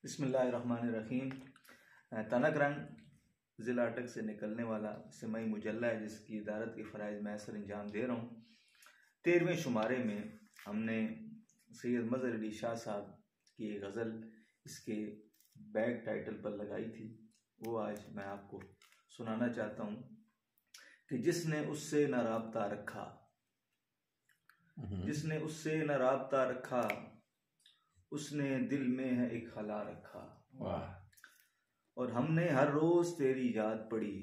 बिस्मिल्लाहिर्रहमानिर्रहीम। तनक रंग ज़िला अटक से निकलने वाला सिमई मुजल्ला है, जिसकी इदारत के फ़राइज़ मैं असर अंजाम दे रहा हूँ। 13वें शुमारे में हमने सैयद मज़हर अली शाह साहब की एक गज़ल इसके बैक टाइटल पर लगाई थी, वो आज मैं आपको सुनाना चाहता हूँ कि जिसने उससे न राब्ता रखा, जिसने उससे न राब्ता रखा, उसने दिल में है एक खला रखा। वाह। और हमने हर रोज तेरी याद पढ़ी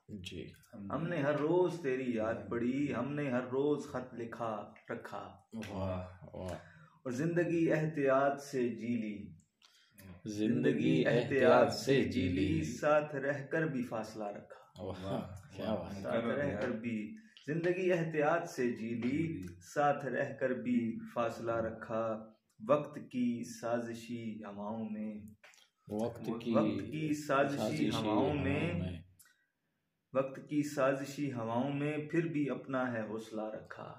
जी, हमने हर रोज तेरी याद पढ़ी, हमने हर रोज खत लिखा रखा। वाह वाह। और जिंदगी एहतियात से जी ली, जिंदगी एहतियात से जी ली, साथ रहकर भी फासला रखा। वाह क्या बात। साथ रहकर भी जिंदगी एहतियात से जी ली, साथ रहकर भी फासला रखा। वक्त की साजिशी हवाओं में, वक्त की साजिशी हवाओं में, वक्त की साजिशी हवाओं में, फिर भी अपना है हौसला रखा।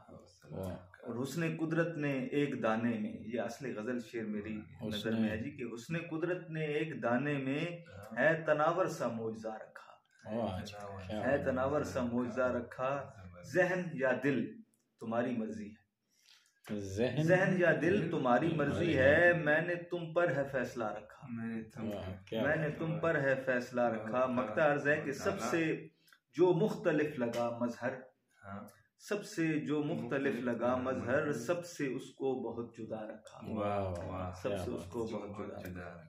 और हुस्ने कुदरत ने एक दाने में, ये असली गजल शेर मेरी नजर में है जी, कि हुस्ने कुदरत ने एक दाने में है तनावर सा मौजज़ा रखा, है तनावर सा मौजज़ा रखा। जहन या दिल तुम्हारी मर्जी है, जहन या दिल तुम्हारी मर्जी है, मैंने तुम पर है फैसला रखा, मैंने तुम पर है फैसला रखा। मकता अर्ज़ है कि सबसे जो मुख्तलिफ लगा मजहर, सबसे जो मुख्तलिफ लगा मजहर, सबसे उसको बहुत जुदा रखा। सबसे उसको बहुत जुदा रखा।